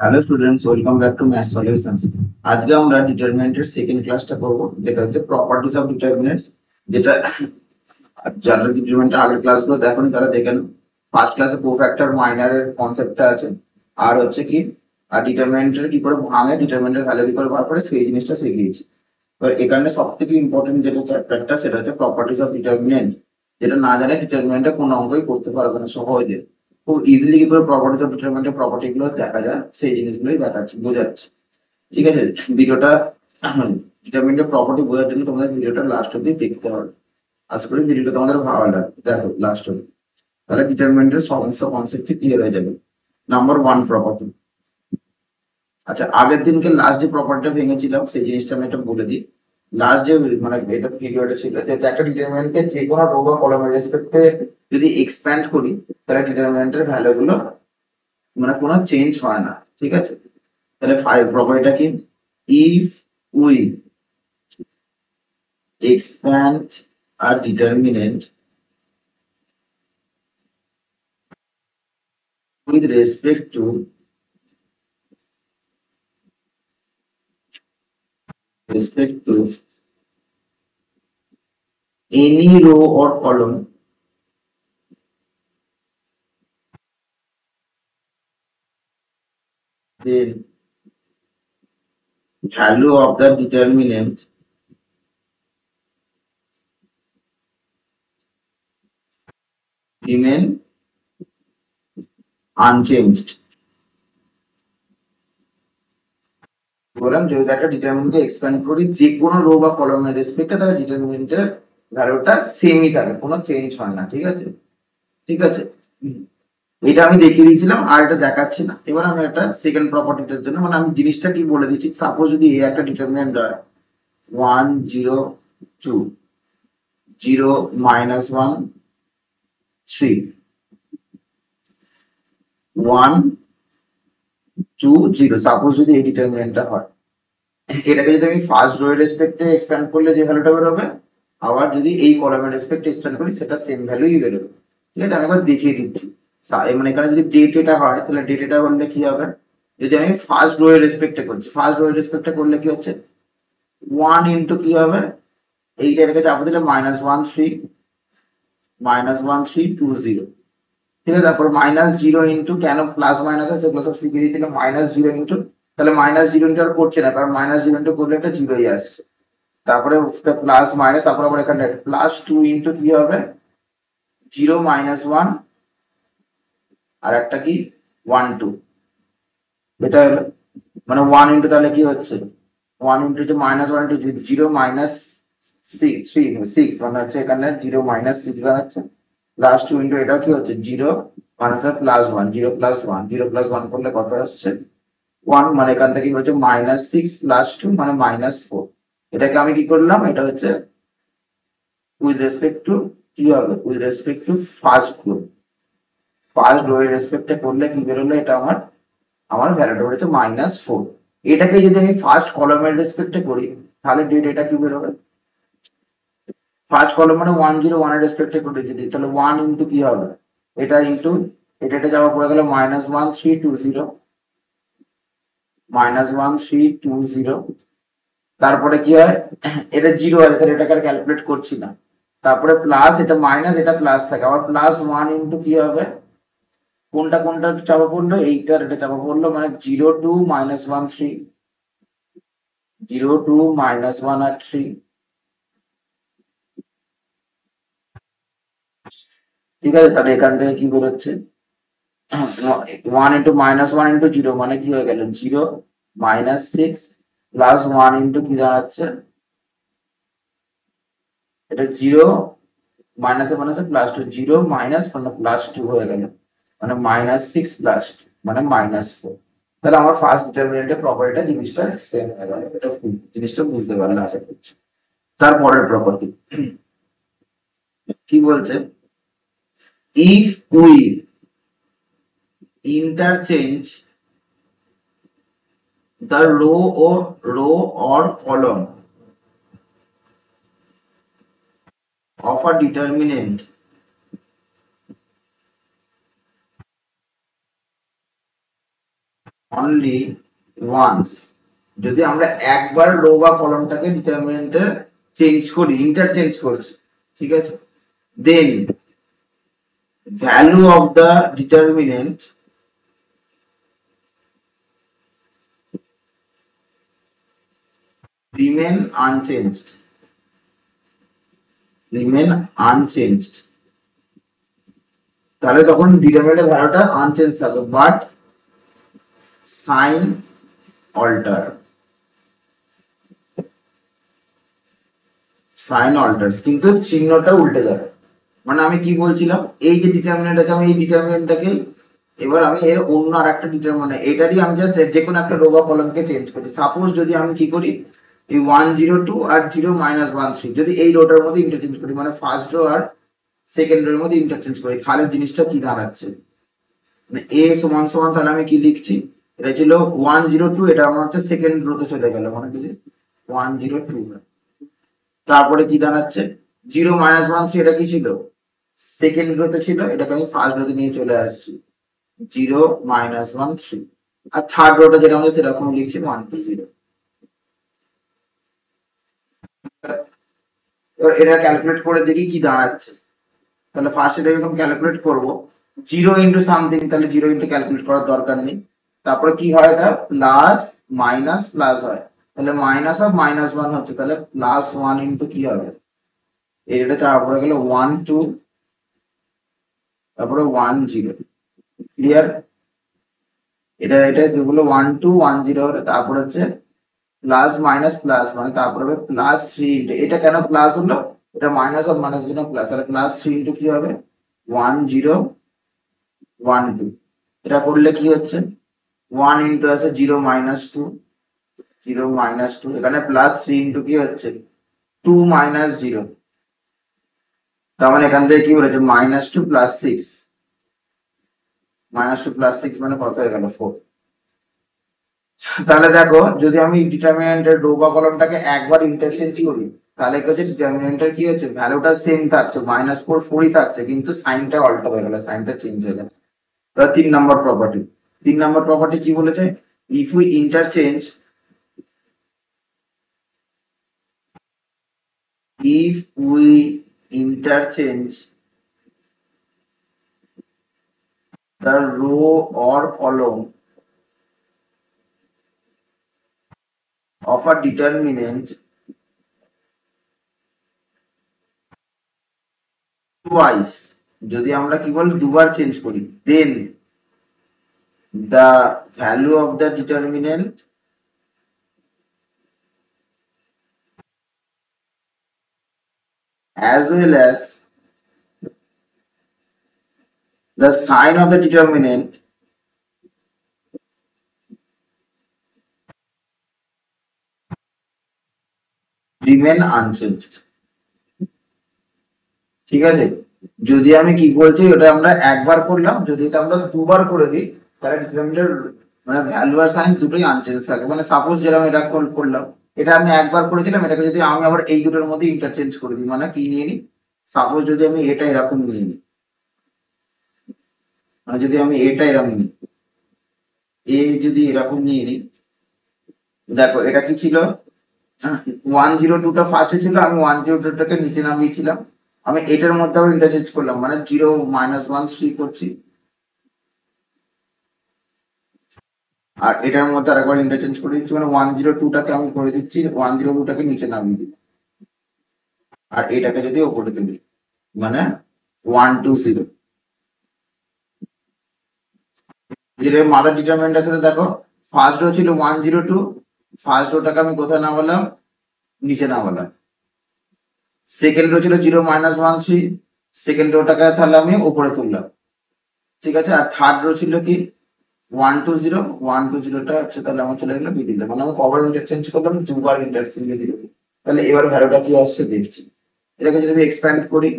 Hello students, welcome back to math solutions. আজকে আমরা ডিটারমিনেন্টের second ক্লাসটা করব, যেটা হচ্ছে প্রপার্টিজ অফ ডিটারমিনেন্টস। যেটা যারা ডিটারমিনেন্টের আগের ক্লাসগুলো দেখেনি তারা দেখেন। ফার্স্ট ক্লাসে কোফ্যাক্টর মাইনারের কনসেপ্টটা আছে, আর হচ্ছে কি আর ডিটারমিনেন্টের কি করে ভাঙে, ডিটারমিনেন্টের ভ্যালু কি করে বার করে, সেই জিনিসটা শিখিয়েছি। এবার এখানে সব থেকে ইম্পর্টেন্ট যেটা চ্যাপ্টারটা, সেটা হচ্ছে প্রপার্টিজ অফ ডিটারমিনেন্ট। যেটা না জানে ডিটারমিনেন্টে কোনো অঙ্কই করতে পারবে না সহজে। খুব ইজিলি কি করে প্রপার্টিজ অফ ডিটারমিনেন্টের প্রপার্টি গুলো দেখা যায়, সেই জিনিসগুলোই দেখাচ্ছি, বোঝাচ্ছি। ঠিক আছে, ভিডিওটা ডিটারমিনেন্টের প্রপার্টি বোঝার জন্য তোমাদের ভিডিওটা লাস্ট অব্দি দেখতে হবে। আশা করি ভিডিওটা তোমাদের ভালো লাগবে, দেখো লাস্ট অব্দি, তাহলে ডিটারমিনেন্টের সমস্ত কনসেপ্ট ক্লিয়ার হয়ে যাবে। Number one, property. আচ্ছা, আগের দিনকে লাস্ট যে প্রপার্টিটা ভেঙেছিলাম সেই জিনিসটা আমি একটা বলে দিই। লাস্ট যে মানে এটা পিরিয়ডে ছিল যে একটা ডিটারমিনেন্টকে যে কোনো রো বা কলামের রেসপেক্টে যদি এক্সপ্যান্ড করি, তাহলে ডিটারমিনেন্টের ভ্যালু গুলো মানে কোনো চেঞ্জ হয় না। ঠিক আছে, তাহলে ফাইভ প্রপার্টিটা কি? ইফ উই এক্সপ্যান্ড আর determinant with respect to any row or column, then value of the determinant remain unchanged. বললাম যদি একটা ডিটারমিনেন্টকে এক্সপ্যান্ড করি যে কোনো রো বা কলামের রেসপেক্টে, তাহলে ডিটারমিনেন্টের ভ্যালুটা সেমই থাকে, কোনো চেঞ্জ হয় না। ঠিক আছে, ঠিক আছে, এটা আমি দেখিয়ে দিয়েছিলাম আর এটা দেখাচ্ছি না। এবার আমি একটা সেকেন্ড প্রপার্টিটার জন্য মানে আমি জিনিসটা কি বলে দিচ্ছি। সাপোজ যদি এ একটা ডিটারমিনেন্ট হয় 1 0 2 0 -1 3 1 2 0, সাপোজ যদি এই ডিটারমিনেন্টটা হয়, এটাকে যদি আমি ফার্স্ট রো এর রেসপেক্টে এক্সপ্যান্ড করলে যে ভ্যালুটা বেরোবে, আবার যদি এই কলামের রেসপেক্টে এক্সপ্যান্ড করি সেটা সেম ভ্যালুই বেরোবে। ঠিক আছে, আমি একবার দেখিয়ে দিচ্ছি। মানে এখানে যদি ডেট এটা হয়, তাহলে ডেট এটা করলে কি হবে? যদি আমি ফার্স্ট রো এর রেসপেক্টে করছি, ফার্স্ট রো এর রেসপেক্টে করলে কি হচ্ছে, 1 ইন্টু কি হবে, এইটা এটাকে চাপা দিলে -1 3 -1 3 2 0। ঠিক আছে, তারপর -0 ইন্টু, কেন প্লাস মাইনাস আছে সেগুলো সব শিখিয়ে দিয়েছিলাম। -0 ইন্টু, তাহলে -0 ইন্টু আর করছে না, কারণ -0 ইন্টু করলে একটা জিরোই আসছে। তারপরে প্লাস মাইনাস, তারপর আবার এখানে +2 ইন্টু কি হবে, 0 -1 আর একটা কি 1 2, এটা হলো মানে 1 ইন্টু, তাহলে কি হচ্ছে 1 ইন্টু যে -1 ইন্টু 0 -6 মানে হচ্ছে এখানে 0 -6 দাঁড়াচ্ছে। +2 ইন্টু এটাও কি হচ্ছে 0 মানে হচ্ছে +1, 0 +1, 0 +1 করলে কত আসছে 1, মানে এখান থেকে হচ্ছে -6 +2 মানে -4। এটাকে আমি কি করলাম, এটা হচ্ছে with respect to কি হবে, with respect to first row. First row এর রেসপেক্টে করলে কি বেরোলো, এটা আমার আমার ভ্যালুটা হচ্ছে -4। এটাকে যদি আমি ফার্স্ট কলামের রেসপেক্টে করি, তাহলে ডেট এটা কি বেরোবে, ফার্স্ট কলাম মানে 101 এর রেসপেক্টে করে যদি, তাহলে 1 ইন্টু কি হবে, এটা ইন্টু এটা যাওয়া পড়ে গেল -1320 -1320। তারপরে কি হয়, এটা জিরো আছে তাহলে এটাকে আর ক্যালকুলেট করছি না। তারপরে প্লাস, এটা মাইনাস, এটা প্লাস থাকে, আবার +1 ইন্টু কি হবে, কোনটা কোনটা চাপা পড়লো, এইটা এটা চাপা পড়লো, মানে 0 2 -1 3, 0 2 -1 আর 3। ঠিক আছে, তাহলে এখান থেকে কি বেরোচ্ছে, 1 ইন্টু -1 ইন্টু 0 মানে কি হয়ে গেল 0 -6 +1 ইন্টু কি দাঁড়াচ্ছে, এটা 0 মাইনাসে মাইনাসে +2, 0 মাইনাস মানে +2 হয়ে গেল, মানে -6 +2 মানে -4। তাহলে আমার ফার্স্ট ডিটারমিনেন্টের প্রপার্টিটা জিনিসটা সেম হয়ে গেল। এটা জিনিসটা বুঝতে পারলে আশা করছি। তারপরের প্রপার্টি কি বলছে, if we interchange the row or column of a determinant only once, যদি আমরা একবার রো বা কলমটাকে ডিটারমিনেন্টের চেঞ্জ করি, ইন্টারচেঞ্জ করছি, ঠিক আছে, then value of the determinant remain unchanged, remain unchanged, তাহলে তখন ডিটারমিনেন্টের ভ্যালুটা আনচেঞ্জ থাকবে, but sign alter, sign alter, কিন্তু চিহ্নটা উল্টে যাবে। মানে আমি কি বলছিলাম, এই যে ডিটারমিনেন্ট আছে, আমি এই ডিটারমিনেন্টটাকে এবার আমি এর অন্য আর একটা ডিটারমিনেন্ট, এটারই আমি জাস্ট যে কোনো একটা রো বা কলামকে চেঞ্জ করি। সাপোজ যদি আমি কি করি, এই 102 আর 0-13 যদি এই রোটার মধ্যে ইন্টারচেঞ্জ করি, মানে ফার্স্ট রো আর সেকেন্ড রোর মধ্যে ইন্টারচেঞ্জ করি, তাহলে জিনিসটা কি দাঁড়াচ্ছে, মানে এ সমান সমান, তাহলে আমি কি লিখছি, এটা ছিল 102, এটা আমার হচ্ছে সেকেন্ড রোতে চলে গেল, মানে কি 102, তারপরে কি দাঁড়াচ্ছে 0-13, এটা কি ছিল, সেকেন্ড রোতে ছিল, এটাকে আমি ফার্স্ট রোতে নিয়ে চলে আসছি 0-13, আর থার্ড রোটা যেটা আমাদের সেরকম লিখছি 120। এবার এটা ক্যালকুলেট করে দেখি কি দাঁড়াচ্ছে, তাহলে ফার্স্ট এটা যখন ক্যালকুলেট করবো 0 ইন্টু সামথিং, তাহলে 0 ইন্টু ক্যালকুলেট করার দরকার নেই, তারপরে কি হয়, এটা প্লাস মাইনাস প্লাস হয়, তাহলে মাইনাস অফ -1 হচ্ছে, তাহলে +1 ইন্টু কি হবে, এটা তারপরে গেল 1 2, তারপরে 1 0, ক্লিয়ার, এটা এটা যেগুলো 1 2 1 0 হলে তারপর হচ্ছে প্লাস মাইনাস প্লাস, মানে তারপরে হবে +3 ইন্টু, এটা কেন প্লাস হলো, এটা মাইনাস অফ মাইনাস জন্য প্লাস, তাহলে +3 ইন্টু কি হবে 1 0 1 2, এটা করলে কি হচ্ছে 1 ইন্টু আছে 0-2, 0-2, এখানে +3 ইন্টু কি হচ্ছে 2-0, তার মানে এখান থেকে কি বলেছে -2 + 6, -2 + 6 মানে কত হয়ে গেল 4। তাহলে দেখো, যদি আমি ডিটারমিনেন্টের রো বা কলমটাকে একবার ইন্টারচেঞ্জ করি, তাহলে কি হচ্ছে, ডিটারমিনেন্টের কি হচ্ছে, ভ্যালুটা সেম থাকছে, -4 4ই থাকছে, কিন্তু সাইনটা অল্টার হয়ে গেল, সাইনটা চেঞ্জ হয়ে গেল। তাহলে 3 নম্বর প্রপার্টি, 3 নম্বর প্রপার্টি কি বলেছে, if we interchange, if we interchange the row or column of a determinant twice, যদি আমরা কি বলি দুবার চেঞ্জ করি, then the value of the determinant as well as the sign of the determinant remain unchanged, ঠিক আছে, যদি আমি কি বলছি, ওটা আমরা একবার করলাম, যদি এটা আমরা দুবার করে দিই, তাহলে ডিটারমিনেন্টের মানে ভ্যালু আর সাইন দুটোই আনচেঞ্জ থাকে। মানে সাপোজ যেরকম এটা করলাম, এটা আমি একবার করেছিলাম, এটাকে যদি আমি আবার এই দুটোর মধ্যে ইন্টারচেঞ্জ করে দিই, মানে কি নিয়ে নিই, সাপোজ যদি আমি এটা এরকম নিয়ে নিই, মানে যদি আমি এটা এরকম নিই, যদি এরকম নিয়ে নিই, দেখো এটা কি ছিল, 102টা ফার্স্টে ছিল, আমি 102টাকে নিচে নামিয়েছিলাম, আমি এটার মধ্যে আবার ইন্টারচেঞ্জ করলাম, মানে 0-1 3 করছি, আর এটার মধ্যে আরেকবার ইন্টারচেঞ্জ করে দিচ্ছি, মানে 102টাকে আমি করে দিচ্ছি, 102টাকে নিচে নামিয়ে দিই, আর এটাকে যদি ওপরে তুলি, মানে 120, যেটা মাদার ডিটারমিনেন্টের সাথে দেখো, ফার্স্ট রো ছিল 102, ফার্স্ট রোটাকে আমি কোথায় নামালাম, নিচে নামালাম, সেকেন্ড রো ছিল 0-1 3, সেকেন্ড রোটাকে তাহলে আমি ওপরে তুললাম, ঠিক আছে, আর থার্ড রো ছিল কি 120টা হচ্ছে, তাহলে আমার চলে গেলো মিডিলে, মানে আমি কভার ইন্টারচেঞ্জ করলাম, দুবার ইন্টারচেঞ্জ দিল, তাহলে এবার ভ্যালুটা কি আসছে দেখছি, এটাকে যদি আমি এক্সপ্যান্ড করি,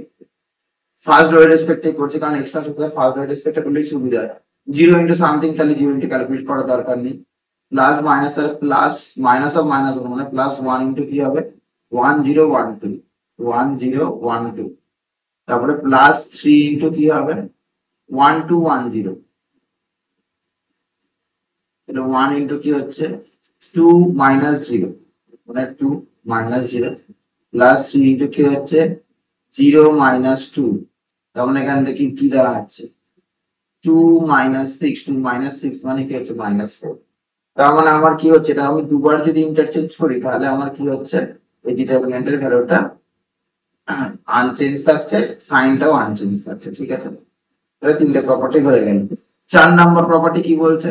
ফার্স্ট রো এর রেসপেক্টে করছি, কারণ এক্সট্রা সুবিধা ফার্স্ট রো এর রেসপেক্টে করলেই সুবিধা হয়, 0 ইন্টু সামথিং, তাহলে 0 ইন্টু ক্যালকুলেট করার দরকার নেই, প্লাস মাইনাস, তাহলে প্লাস মাইনাস অফ -1, মানে +1 ইন্টু কি হবে 1012, 1012, তারপরে +3 ইন্টু কি হবে 1210, এটা 1 ইন্টু কি হচ্ছে 2 মাইনাস 0 মানে 2 মাইনাস 0 প্লাস 3 ইন্টু কি হচ্ছে 0 মাইনাস 2, তার মানে এখান থেকে কি দাঁড়াচ্ছে 2 মাইনাস 6, 2 মাইনাস 6 মানে কি হচ্ছে মাইনাস 4। তার মানে আমার কি হচ্ছে, এটা আমি দুবার যদি ইন্টারচেঞ্জ করি তাহলে আমার কি হচ্ছে এই ডিটারমিনেন্টের ভ্যালুটা আনচেঞ্জ থাকছে, সাইনটাও আনচেঞ্জ থাকছে। ঠিক আছে, তাহলে তিনটে প্রপার্টি হয়ে গেল। 4 নাম্বার প্রপার্টি কি বলছে,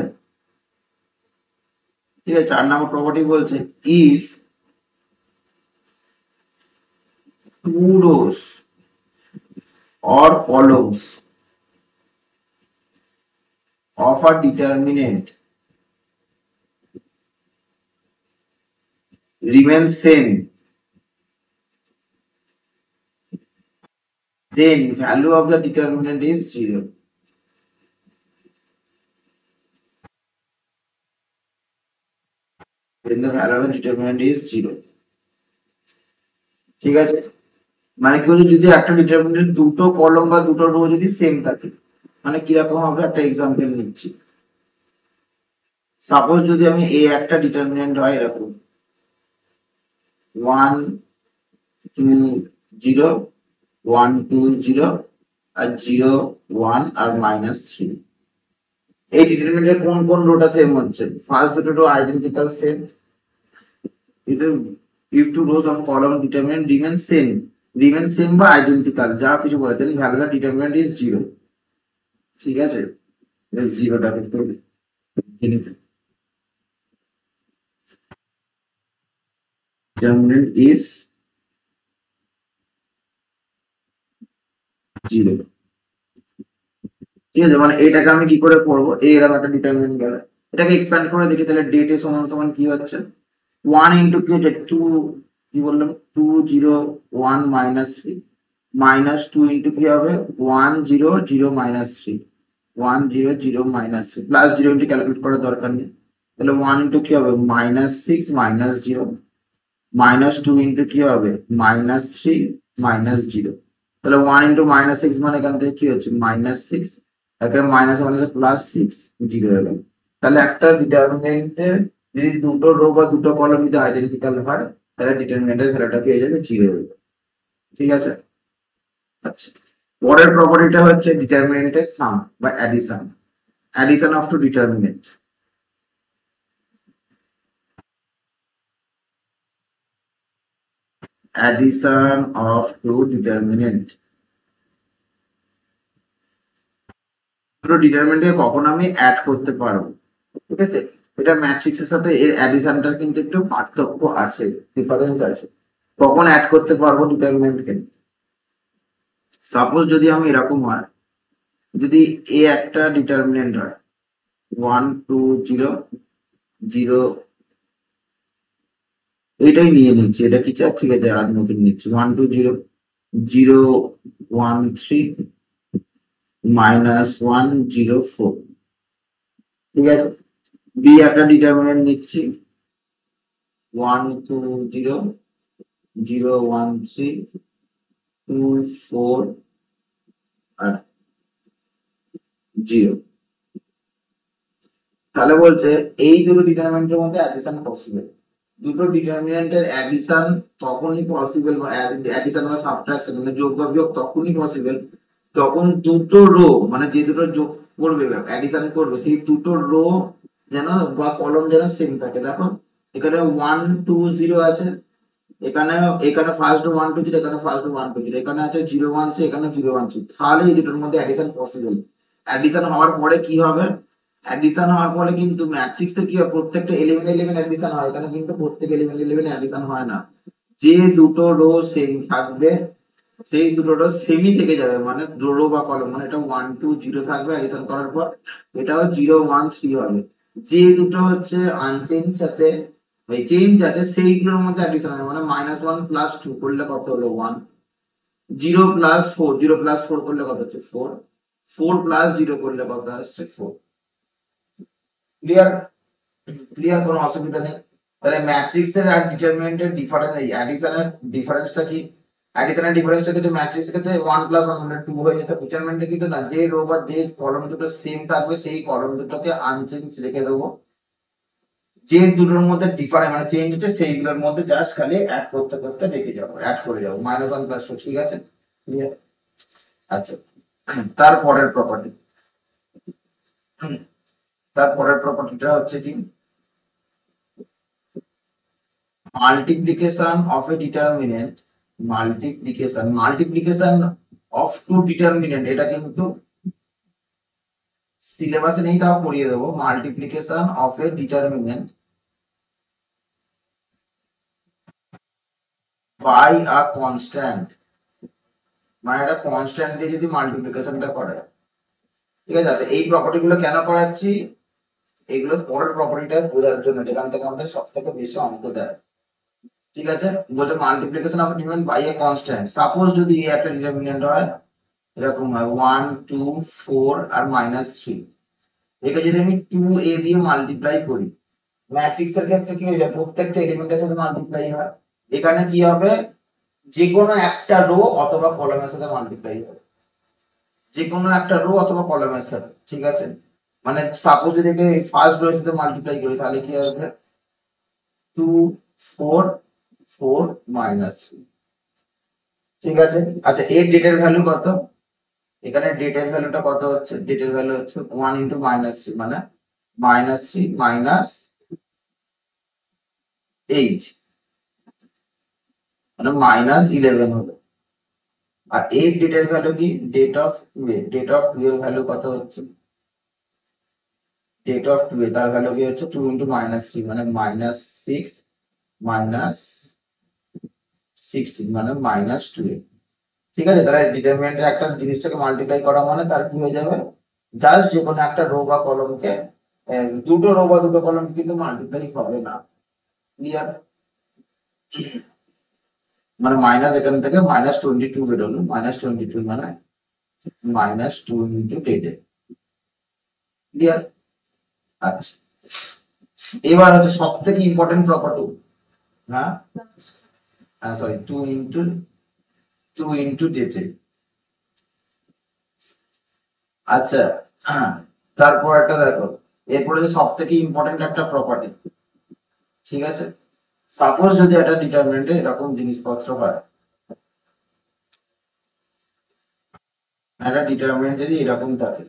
ঠিক আছে 4 নাম্বার প্রপার্টি বলছে if two rows or columns of a determinant remain same, then value of the determinant is 0. Then the value of the determinant is 0. ঠিক আছে, মানে কি হচ্ছে যদি একটা ডিটারমিনেন্ট দুটো কলম বা দুটো রো যদি সেম থাকে, মানে কিরকম হবে একটা এক্সাম্পল নিচ্ছি। সাপোজ যদি আমি এ একটা ডিটারমিনেন্ট হয় এরকম 1 2 0 1 2 0 আর 0 1 আর -3, এই ডিটারমিনেন্টের কোন কোন রোটা সেম হচ্ছে, ফার্স্ট দুটো row identical same, if two rows of column determinant remain same বা আইডেন্টিক্যাল যা কিছু বলে then value of determinant is 0। ঠিক আছে, এই জিরোটা কিন্তু determinant is 0। ঠিক আছে, মানে এটাকে আমি কি করে করবো, এরকম একটা ডিটারমিনেন্ট গেল, এটাকে এক্সপ্যান্ড করে দেখি তাহলে ডেট এ সমান সমান কি হচ্ছে 1 ইন্টু কি হচ্ছে 2, কি বললাম 2 0 1 -3 -2 ইন্টু কি হবে 1 0 0 -3 1 0 0 -3 প্লাস 0 ইন্টু ক্যালকুলেট করার দরকার নেই, তাহলে 1 ইন্টু কি হবে -6 -0 -2 ইন্টু কি হবে -3 -0, তাহলে 1 ইন্টু -6 মানে এখান থেকে কি হচ্ছে -6, এখানে মাইনাস মাইনাস প্লাস 6 0 হয়ে গেল। তাহলে একটা ডিটারমিনেন্টের যদি দুটো রো বা দুটো কলাম যদি আইডেন্টিক্যাল হয় তাহলে ডিটারমিনেন্টের ভ্যালুটা পেয়ে যাবে 0 হয়ে যাবে। ঠিক আছে, আচ্ছা পরের প্রপার্টিটা হচ্ছে ডিটারমিনেন্টের সাম বা addition of two determinant. Addition of two determinant, দুটো ডিটারমিনেন্টকে কখন আমি অ্যাড করতে পারবো, ঠিক আছে, এটা ম্যাট্রিক্সের সাথে এর অ্যাডিশনটার কিন্তু একটু পার্থক্য আছে, ডিফারেন্স আছে। কখন অ্যাড করতে পারবো ডিটারমিনেন্টকে, সাপোজ যদি আমি এরকম হয়, যদি এ একটা ডিটারমিনেন্ট হয় 1 2 0 0, এটাই নিয়ে নিচ্ছি, এটা কি চার, ঠিক আছে আর নতুন নিচ্ছি 1 2 0 0 1 3 -1 0 4। ঠিক আছে, বি একটা ডিটারমিনেন্ট নিচ্ছি 1 2 0 0 1 3 2 4 আর 0। তাহলে বলছে এই দুটো ডিটারমিনেন্টের মধ্যে অ্যাডিশন পসিবল, দুটো ডিটারমিনেন্টের অ্যাডিশন তখনই পসিবল, বা অ্যাডিশন বা সাবট্রাকশন মানে যোগ বা বিয়োগ তখনই পসিবল তখন দুটো রো মানে যে দুটো যোগ করবে অ্যাডিশন করবে সেই দুটো রো যেন বা কলম যেন সেম থাকে। দেখো এখানে 1 2 0 আছে, এখানে এখানে ফার্স্ট 1 2 0, এখানে ফার্স্ট 1 2 0, এখানে আছে 0 1 3, এখানে 0 1 3, তাহলে এই দুটোর মধ্যে অ্যাডিশন পসিবল। অ্যাডিশন হওয়ার পরে কি হবে, অ্যাডিশন হওয়ার পরে কিন্তু ম্যাট্রিক্সে কি হয় প্রত্যেকটা এলিমেন্ট এলিমেন্ট অ্যাডিশন হয়, এখানে কিন্তু প্রত্যেক এলিমেন্ট এলিমেন্ট অ্যাডিশন হয় না, যে দুটো রো সেম থাকবে সেই দুটো রো সেমই থেকে যাবে, মানে রো বা কলম মানে এটা 1 2 0 থাকবে অ্যাডিশন করার পর, এটাও 0 1 3 হবে, যে দুটো হচ্ছে আনচেঞ্জ আছে এই চেঞ্জ আছে সেইগুলোর মধ্যে অ্যাডিশন হবে, মানে -1 + 2 করলে কত হলো 1, 0 + 4 0 + 4 করলে কত হচ্ছে 4, 4 + 0 করলে কত আসছে 4। ক্লিয়ার, ক্লিয়ার কোনো অসুবিধা নেই। তাহলে ম্যাট্রিক্সের আর ডিটারমিনেন্টের ডিফারেন্স, এই অ্যাডিশনের ডিফারেন্সটা কি, অ্যাডিশনের ডিফারেন্সটা কিন্তু ম্যাট্রিক্সের ক্ষেত্রে 1 + 1 মানে 2 হয়ে যেত, ডিটারমিনেন্টে কিন্তু না, যে রো বা যে কলাম দুটো সেম থাকবে সেই কলাম দুটোকে আনচেঞ্জ রেখে দেবো, যে দুটোর মধ্যে ডিফারেন্স মানে চেঞ্জ হচ্ছে সেইগুলোর মধ্যে জাস্ট খালি অ্যাড করতে করতে রেখে যাবো, অ্যাড করে যাবো -1 + 2, ঠিক আছে? আচ্ছা, তারপরের প্রপার্টি, তারপরের প্রপার্টিটা হচ্ছে কি, multiplication of a determinant, multiplication of two determinant, এটা কিন্তু সিলেবাসে নেই, তাও পড়িয়ে দেবো। Multiplication of a determinant by a constant, মানে একটা কনস্ট্যান্ট দিয়ে যদি মাল্টিপ্লিকেশনটা করে, ঠিক আছে? আচ্ছা, এই প্রপার্টি গুলো কেন করাচ্ছি, এগুলো পরের প্রপার্টিটা বোঝার জন্য, যেখান থেকে আমাদের সব থেকে বেশি অঙ্ক দেয়, ঠিক আছে? বলছে multiplication of determinant by a constant. Suppose যদি এ একটা ডিটারমিনেন্ট হয়, এরকম হয় 1 2 4 আর -3, একে যদি আমি 2a দিয়ে মাল্টিপ্লাই করি, ম্যাট্রিক্সের ক্ষেত্রে কি হয়ে যায়, প্রত্যেকটা এলিমেন্টের সাথে মাল্টিপ্লাই হয়। এখানে কি হবে, যে কোনো একটা রো অথবা কলামের সাথে মাল্টিপ্লাই হবে, যে কোনো একটা রো অথবা কলামের সাথে, ঠিক আছে? মানে সাপোজ যদি ফার্স্ট রো এর সাথে মাল্টিপ্লাই করি, তাহলে কি হবে, 2 4 4 -3, ঠিক আছে? আচ্ছা, এর ডেটের ভ্যালু কত, এখানে ডেটের ভ্যালুটা কত হচ্ছে, ডেটের ভ্যালু হচ্ছে 1 × -3, মানে -3 -8, মানে -11 হলো। আর এর ডেটের ভ্যালু কি, ডেট অফ 2, ডেট অফ 2 এর ভ্যালু কত হচ্ছে, ডেট অফ 2 এ তার ভ্যালু কি হচ্ছে 2 × -3, মানে -6 -16, মানে -12, ঠিক আছে? তাহলে ডিটারমিনেন্টে একটা জিনিসটাকে মাল্টিপ্লাই করা মানে তার কি হয়ে যাবে, জাস্ট যে কোনো একটা রো বা কলমকে, দুটো রো বা দুটো কলম কিন্তু মাল্টিপ্লাই হবে না, ক্লিয়ার? মানে মাইনাস এখান থেকে -22 বেরোলো, -22 মানে -2 × 10, ক্লিয়ার? আচ্ছা, এবার হচ্ছে সব থেকে ইম্পর্টেন্ট প্রপার্টি, হ্যাঁ সরি, 2 × ডেটে। আচ্ছা, তারপর একটা দেখো, এরপরে যে সব থেকে ইম্পর্টেন্ট একটা প্রপার্টি, ঠিক আছে? সাপোজ যদি একটা ডিটারমিনেন্টে এরকম জিনিসপত্র হয়, একটা ডিটারমিনেন্ট যদি এরকম থাকে,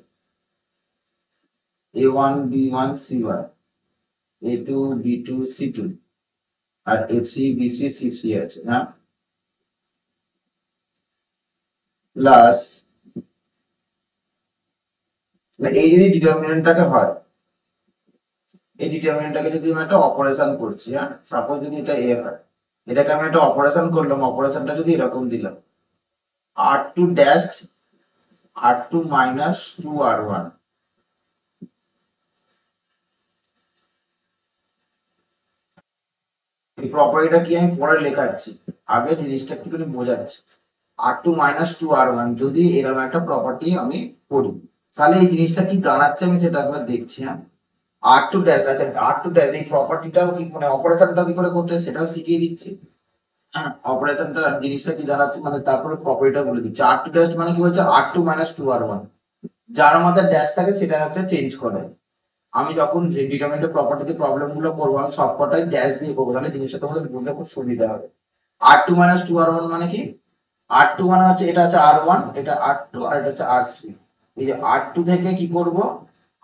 a1 b1 c1, a2 b2 c2, আর a3 b3 c3 আছে, হ্যাঁ, প্লাস, এই যদি ডিটারমিনেন্টটাকে হয়, এই ডিটারমিনেন্টটাকে যদি আমি একটা অপারেশন করছি, হ্যাঁ, সাপোজ যদি এটা এ হয়, এটাকে আমি একটা অপারেশন করলাম, অপারেশনটা যদি এরকম দিলাম, r2 ড্যাশ r2 -2 r1, এই প্রপার্টিটা কি আমি পরে লেখাচ্ছি, আগে জিনিসটা একটুখানি বোঝাচ্ছি। r2 -2 r1 যদি এরকম একটা প্রপার্টি আমি করি, তাহলে এই জিনিসটা কি দাঁড়াচ্ছে আমি সেটা একবার দেখছি, হ্যাঁ। r2 ড্যাশ, আচ্ছা r2 ড্যাশ এই প্রপার্টিটাও কি, মানে অপারেশনটাও কি করে করতে হয় সেটাও শিখিয়ে দিচ্ছি। অপারেশনটা জিনিসটা কি দাঁড়াচ্ছে, মানে তারপরে প্রপার্টিটা বলে দিচ্ছি। r2 ড্যাশ মানে কি বলছে, r2 -2 r1, যার মধ্যে ড্যাশ থাকে সেটা হচ্ছে চেঞ্জ করে। আমি যখন ডিটারমিনেন্টের প্রপার্টিতে প্রবলেম গুলো করবো, আমি সবকটাই ড্যাশ দিয়ে করবো, তাহলে জিনিসটা তোমাদের বুঝতে খুব সুবিধা হবে। r2 -2 r1 মানে কি, r2 মানে হচ্ছে, এটা হচ্ছে r1, এটা r2, আর এটা হচ্ছে r3। এই যে r2 থেকে কি করব,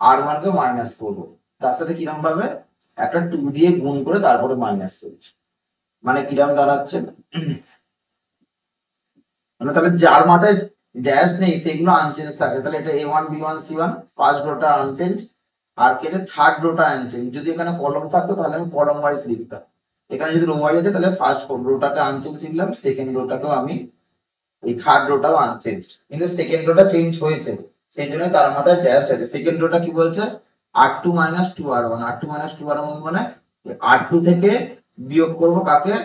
r1 কে মাইনাস করব, তার সাথে কিরকম ভাবে একটা 2 দিয়ে গুণ করে তারপরে মাইনাস করছি, মানে কিরকম দাঁড়াচ্ছে, মানে তাহলে যার মাথায় ড্যাশ নেই সেগুলো আনচেঞ্জ থাকে, তাহলে এটা a1 b1 c1, first rota unchange, আর কেটে থার্ড রোটা আনচেঞ্জ। যদি এখানে কলম থাকতো তাহলে আমি কলম ওয়াইজ লিখতাম, এখানে যদি রো ওয়াইজ আছে তাহলে ফার্স্ট রোটাকে আনচেঞ্জ লিখলাম, সেকেন্ড রোটাকেও আমি, এই থার্ড রোটাও আনচেঞ্জ, কিন্তু সেকেন্ড রোটা চেঞ্জ হয়েছে, সেই জন্য তার মাথায় ড্যাশ আছে। সেকেন্ড রোটা কি বলছে, r2 -2 r1, r2 -2 r1 মানে r2 থেকে বিয়োগ করব কাকে,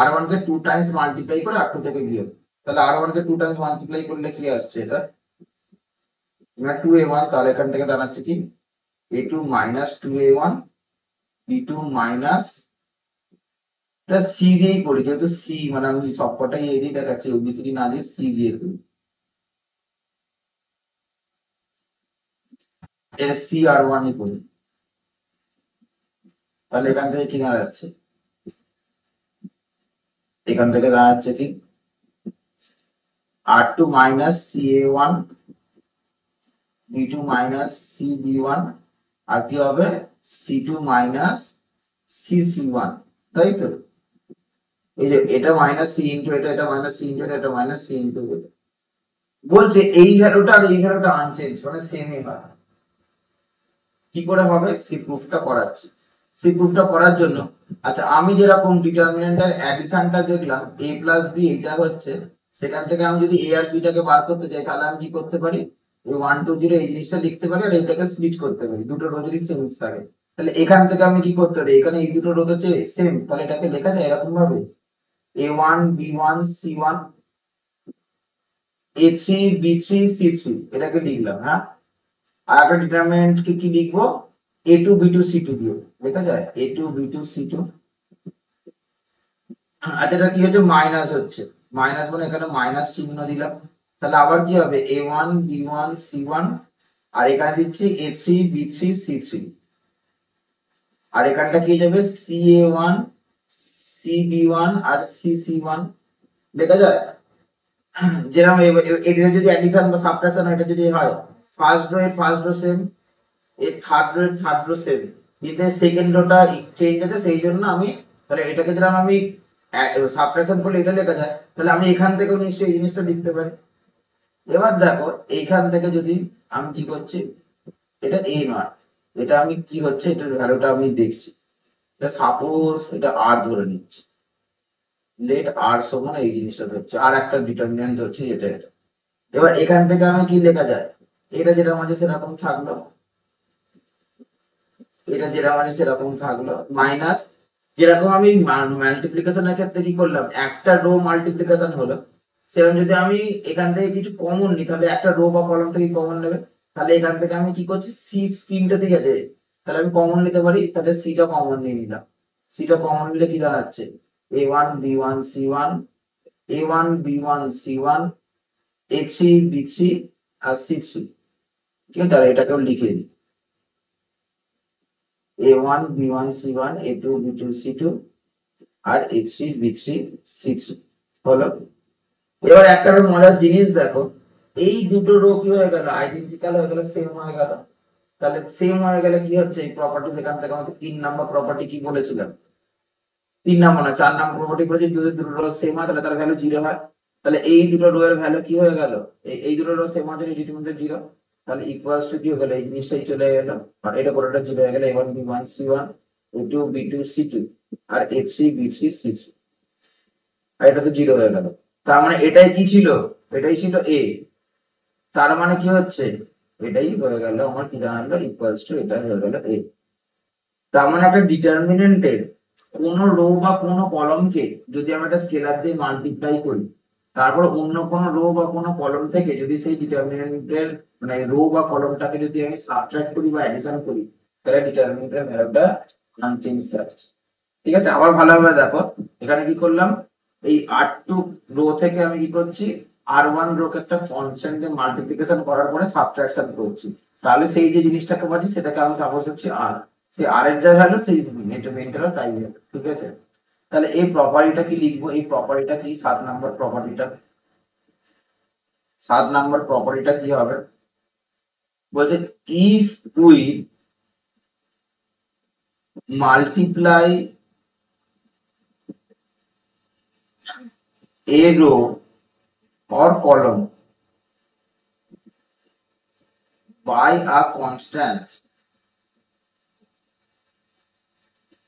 r1 কে 2 টাইমস মাল্টিপ্লাই করে r2 থেকে বিয়োগ, তাহলে r1 কে 2 টাইমস মাল্টিপ্লাই করলে কি আসছে, এটা না 2a1, তাহলে এখান থেকে দাঁড়াচ্ছে কি, a2 -2a1, b2 মাইনাস, এটা সি দিয়েই করি, যেহেতু সি মানে আমি সবকটাই এ দিয়ে দেখাচ্ছি, ওবিসিডি না দিয়ে সি দিয়ে করি, সি আর ওয়ানই করি, তাহলে এখান থেকে কি দাঁড়াচ্ছে, এখান থেকে দাঁড়াচ্ছে কি R2 minus CA1 B2 minus CB1 আর কি হবে C2 মাইনাস CC1, তাই তো? এই যে এটা মাইনাস সি ইন্টু এটা, এটা মাইনাস সি ইন্টু এটা মাইনাস সি ইন্টু এটা। বলছে এই ভ্যালুটা আর এই ভ্যালুটা আনচেঞ্জ মানে সেমই হয়। কি করে হবে সেই প্রুফটা করাচ্ছি। সেই প্রুফটা করার জন্য আচ্ছা আমি যেরকম ডিটারমিনেন্টের অ্যাডিশনটা দেখলাম a প্লাস বি এটা হচ্ছে, সেখান থেকে আমি যদি a আর b টাকে বার করতে চাই তাহলে আমি কি করতে পারি, এই 1 2 0 এই জিনিসটা লিখতে পারি আর এইটাকে স্প্লিট করতে পারি, দুটো রো যদি সেম থাকে। তাহলে এখান থেকে আমি কি করতে পারি, এখানে এই দুটো রো হচ্ছে সেম, তাহলে এটাকে লেখা যায় এরকম ভাবে a1 b1 c1 a3 b3 c3 এটাকে লিখলাম। হ্যাঁ, আর একটা ডিটারমিনেন্ট কে কি লিখবো, a2 b2 c2 দিয়ে লেখা যায় a2 b2 c2। আচ্ছা এটা কি হচ্ছে মাইনাস হচ্ছে, মাইনাস মানে এখানে মাইনাস চিহ্ন দিলাম। তাহলে আবার কি হবে a1 b1 c1 আর এখানে দিচ্ছি a3 b3 c3 আর এখানটা কি হয়ে যাবে ca1 cb1 আর cc1 লেখা যায়। যেরকম এটা যদি অ্যাডিশন বা সাবট্রাকশন এটা যদি হয়, ফার্স্ট রো এর ফার্স্ট রো সেম, এর থার্ড রো এর থার্ড রো সেম, কিন্তু সেকেন্ড রোটা চেঞ্জ আছে, সেই জন্য আমি তাহলে এটাকে যেরকম আমি সাবট্রাকশন করলে এটা লেখা যায়, তাহলে আমি এখান থেকেও নিশ্চয়ই এই জিনিসটা লিখতে পারি। এবার দেখো এইখান থেকে যদি আমি কি করছি, এটা এ নয়, এটা আমি কি হচ্ছে এটার ভ্যালুটা আমি দেখছি, এটা সাপোজ এটা আর ধরে নিচ্ছি, লেট আর সমান এই জিনিসটা ধরছে আর একটা ডিটারমিনেন্ট ধরছি এটা এটা। এবার এখান থেকে আমি কি লেখা যায়, এটা যেটা মাঝে সেরকম থাকলো, এটা যেটা মাঝে সেরকম থাকলো মাইনাস, যেরকম আমি মাল্টিপ্লিকেশনের ক্ষেত্রে কি করলাম একটা রো মাল্টিপ্লিকেশন হলো, সেরকম যদি আমি এখান থেকে কিছু কমন নিই তাহলে একটা রো বা কলম থেকে কমন নেবে, তাহলে এখান থেকে আমি কি করছি সি তিনটা দিকে আছে, তাহলে আমি কমন নিতে পারি, তাহলে সিটা কমন নিয়ে নিলাম। সিটা কমন নিলে কি দাঁড়াচ্ছে a1 b1 c1 a1 b1 c1 a3 b3 আর c3। ঠিক আছে, তাহলে এটাকেও লিখে দিই a1 b1 c1 a2 b2 c2 আর a3 b3 c3 হলো। এবার একটা মজার জিনিস দেখো, এই দুটো রো কি হয়ে গেল আইডেন্টিক্যাল হয়ে গেল, সেম হয়ে গেল। তাহলে সেম হয়ে গেলে কি হচ্ছে এই প্রপার্টি, সেখান থেকে আমাকে 3 নম্বর প্রপার্টি কি বলেছিলাম, 3 নম্বর না 4 নম্বর প্রপার্টি বলেছি, দুটো রো সেম হয় তাহলে তার ভ্যালু 0 হয়। তাহলে এই দুটো রো এর ভ্যালু কি হয়ে গেল, এই দুটো রো সেম হয় যদি ডিটারমিনেন্ট 0, তাহলে ইকুয়ালস টু কি হয়ে গেল এই জিনিসটাই চলে গেল, আর এটা কোনটা 0 হয়ে গেল a1 b1 c1 a2 b2 c2 আর a3 b3 c3 আর এটা তো 0 হয়ে গেল। তার মানে এটাই কি ছিল, এটাই ছিল a, তার মানে কি হচ্ছে এটাই হয়ে গেল আমার কি দাঁড়ালো ইকুয়ালস টু এটা হয়ে গেল a। তার মানে একটা ডিটারমিনেন্টের কোন রো বা কোন কলমকে যদি আমি একটা স্কেলার দিয়ে মাল্টিপ্লাই করি, তারপর অন্য কোন রো বা কোন কলম থেকে যদি সেই ডিটারমিনেন্টের মানে রো বা কলমটাকে যদি আমি সাবট্রাক্ট করি বা অ্যাডিশন করি, তাহলে ডিটারমিনেন্টের ভ্যালুটা আনচেঞ্জ থাকছে। ঠিক আছে, আবার ভালোভাবে দেখো এখানে কি করলাম, এই R2 রো থেকে আমি কি করছি R1 রোকে একটা কনস্ট্যান্ট দিয়ে মাল্টিপ্লিকেশন করার পরে সাবট্রাকশন করছি, তাহলে সেই যে জিনিসটাকে পাচ্ছি সেটাকে আমি সাপোজ হচ্ছে আর, সেই আর এর যা ভ্যালু সেই মেন্টাল তাই ভ্যালু। ঠিক আছে, তাহলে এই প্রপার্টিটা কি লিখবো, এই প্রপার্টিটা কি 7 নম্বর প্রপার্টিটা, 7 নম্বর প্রপার্টিটা কি হবে, বলছে if we multiply a row or column by a constant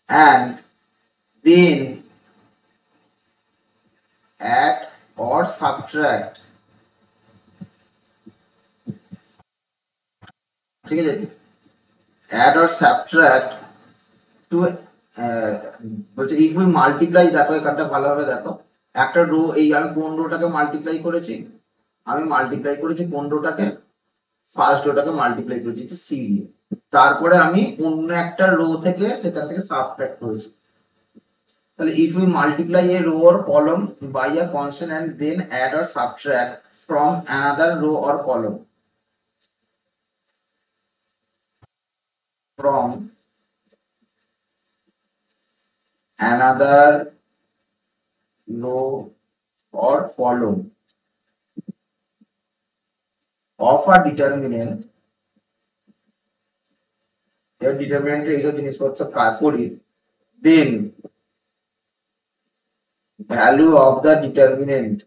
and then add or subtract, ঠিক আছে, add or subtract to বলছে if we multiply, দেখো এখানটা ভালোভাবে দেখো, একটা রো এই আমি কোন রোটাকে মাল্টিপ্লাই করেছি, আমি মাল্টিপ্লাই করেছি কোন রোটাকে, ফার্স্ট রোটাকে মাল্টিপ্লাই করেছি কি সি দিয়ে, তারপরে আমি অন্য একটা রো থেকে সেখান থেকে সাবট্রাক্ট করেছি। তাহলে if we multiply a row or column by a constant and then add or subtract from another row or column from another row or column of a determinant, এর ডিটারমিনেন্ট এইসব জিনিসপত্র কাজ করি, then value of the determinant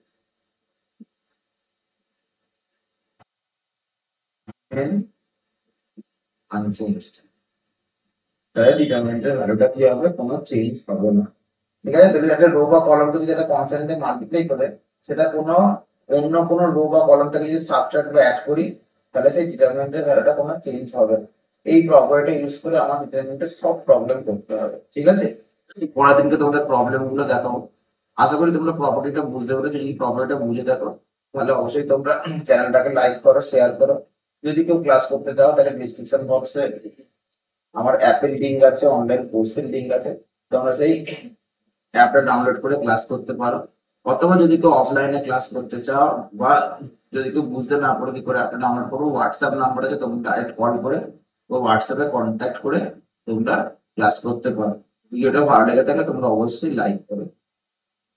and unchanged, তাহলে ডিটারমিনেন্টের ভ্যালুটা কি হবে, কোনো চেঞ্জ হবে না। ঠিক আছে, তাহলে একটা রো বা কলামকে যদি একটা কনস্ট্যান্ট দিয়ে মাল্টিপ্লাই করে সেটা কোনো অন্য কোনো রো বা কলাম থেকে যদি সাবট্রাক্ট বা অ্যাড করি তাহলে সেই ডিটারমিনেন্টের ভ্যালুটা কোনো চেঞ্জ হবে না। এই প্রপার্টিটা ইউজ করে আমার ডিটারমিনেন্টের সব প্রবলেম করতে হবে। ঠিক আছে, পরের দিনকে তোমাদের প্রবলেম গুলো দেখাবো। আশা করি তোমরা প্রপার্টিটা বুঝতে পেরেছো। যদি প্রপার্টিটা বুঝে দেখো তাহলে অবশ্যই তোমরা চ্যানেলটাকে লাইক করো, শেয়ার করো। যদি কেউ ক্লাস করতে চাও তাহলে ডিসক্রিপশন বক্সে আমার অ্যাপের লিঙ্ক আছে, অনলাইন কোর্সের লিঙ্ক আছে, তোমরা সেই অ্যাপটা ডাউনলোড করে ক্লাস করতে পারো। অথবা যদি কেউ অফলাইনে ক্লাস করতে চাও বা যদি কেউ বুঝতে না পারো কি করে অ্যাপটা ডাউনলোড করবো, হোয়াটসঅ্যাপ নাম্বার আছে, তোমরা ডাইরেক্ট কল করে বা হোয়াটসঅ্যাপে কন্ট্যাক্ট করে তোমরা ক্লাস করতে পারো। ভিডিওটা ভালো লেগে থাকলে তোমরা অবশ্যই লাইক করো।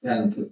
Thank you.